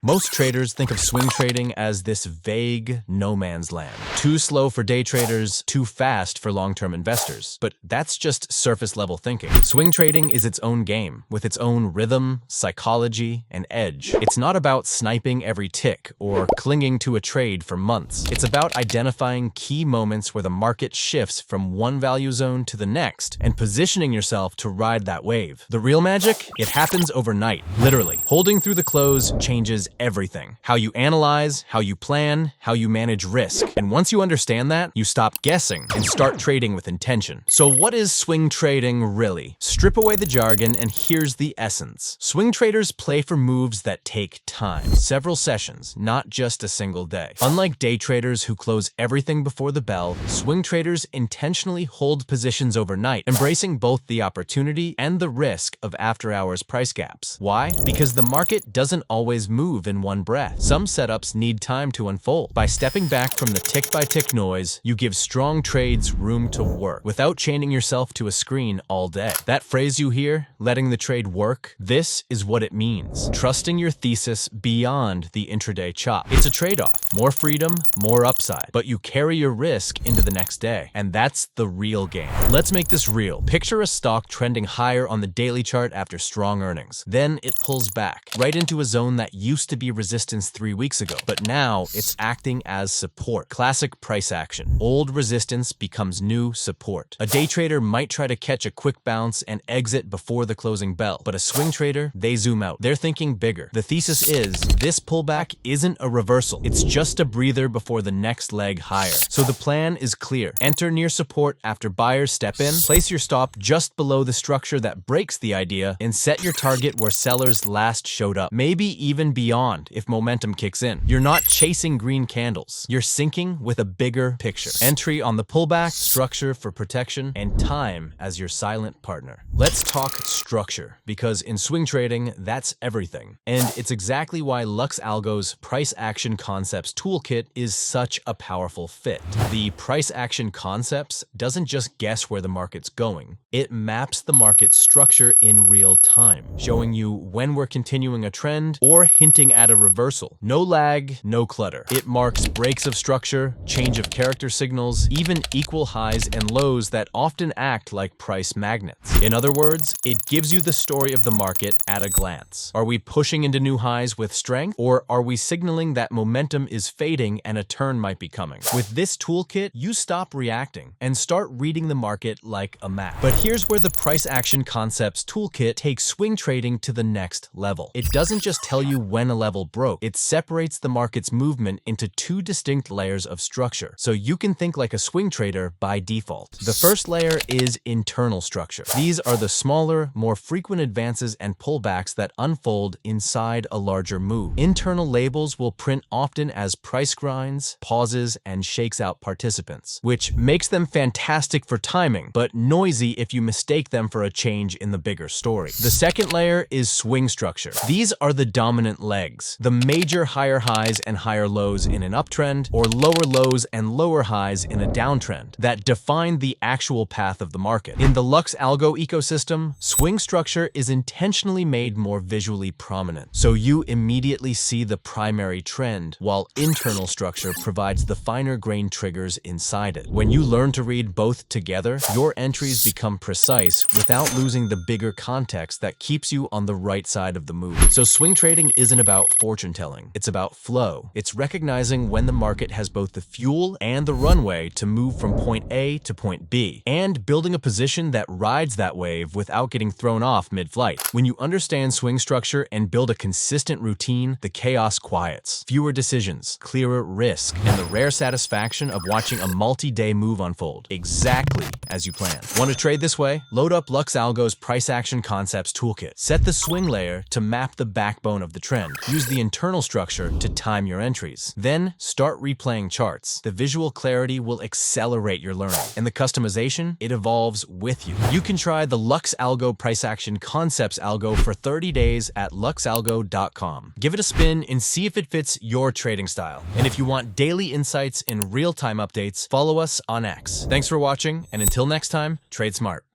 Most traders think of swing trading as this vague no man's land. Too slow for day traders, too fast for long-term investors. But that's just surface-level thinking. Swing trading is its own game, with its own rhythm, psychology, and edge. It's not about sniping every tick or clinging to a trade for months. It's about identifying key moments where the market shifts from one value zone to the next and positioning yourself to ride that wave. The real magic? It happens overnight, literally. Holding through the close changes everything. How you analyze, how you plan, how you manage risk. And once you understand that, you stop guessing and start trading with intention. So what is swing trading really? Strip away the jargon and here's the essence. Swing traders play for moves that take time. Several sessions, not just a single day. Unlike day traders who close everything before the bell, swing traders intentionally hold positions overnight, embracing both the opportunity and the risk of after-hours price gaps. Why? Because the market doesn't always move in one breath. Some setups need time to unfold. By stepping back from the tick-by-tick noise, you give strong trades room to work without chaining yourself to a screen all day. That phrase you hear, letting the trade work, this is what it means. Trusting your thesis beyond the intraday chop. It's a trade-off. More freedom, more upside. But you carry your risk into the next day. And that's the real game. Let's make this real. Picture a stock trending higher on the daily chart after strong earnings. Then it pulls back, right into a zone that used to be resistance 3 weeks ago, but now it's acting as support. Classic price action. Old resistance becomes new support. A day trader might try to catch a quick bounce and exit before the closing bell, but a swing trader, they zoom out. They're thinking bigger. The thesis is, this pullback isn't a reversal. It's just a breather before the next leg higher. So the plan is clear. Enter near support after buyers step in, place your stop just below the structure that breaks the idea, and set your target where sellers last showed up. Maybe even beyond if momentum kicks in. You're not chasing green candles. You're syncing with a bigger picture. Entry on the pullback, structure for protection, and time as your silent partner. Let's talk structure, because in swing trading, that's everything. And it's exactly why LuxAlgo's Price Action Concepts toolkit is such a powerful fit. The Price Action Concepts doesn't just guess where the market's going. It maps the market structure in real time, showing you when we're continuing a trend or hinting at a reversal. No lag, no clutter. It marks breaks of structure, change of character signals, even equal highs and lows that often act like price magnets. In other words, it gives you the story of the market at a glance. Are we pushing into new highs with strength, or are we signaling that momentum is fading and a turn might be coming? With this toolkit, you stop reacting and start reading the market like a map. But here's where the Price Action Concepts toolkit takes swing trading to the next level. It doesn't just tell you when a level broke, it separates the market's movement into two distinct layers of structure, so you can think like a swing trader by default. The first layer is internal structure. These are the smaller, more frequent advances and pullbacks that unfold inside a larger move. Internal labels will print often as price grinds, pauses, and shakes out participants, which makes them fantastic for timing, but noisy if you mistake them for a change in the bigger story. The second layer is swing structure. These are the dominant legs, the major higher highs and higher lows in an uptrend, or lower lows and lower highs in a downtrend, that define the actual path of the market. In the LuxAlgo ecosystem, swing structure is intentionally made more visually prominent, so you immediately see the primary trend, while internal structure provides the finer grained triggers inside it. When you learn to read both together, your entries become precise without losing the bigger context that keeps you on the right side of the move. So swing trading isn't about fortune telling, it's about flow. It's recognizing when the market has both the fuel and the runway to move from point A to point B, and building a position that rides that wave without getting thrown off mid-flight. When you understand swing structure and build a consistent routine, the chaos quiets. Fewer decisions, clearer risk, and the rare satisfaction of watching a multi-day move unfold, exactly as you planned. Want to trade this way? Load up LuxAlgo's Price Action Concepts toolkit. Set the swing layer to map the backbone of the trend. Use the internal structure to time your entries. Then start replaying charts. The visual clarity will accelerate your learning, and the customization, it evolves with you. You can try the LuxAlgo Price Action Concepts algo for 30 days at LuxAlgo.com. Give it a spin and see if it fits your trading style. And if you want daily insights and real-time updates, follow us on X. Thanks for watching, and until next time, trade smart.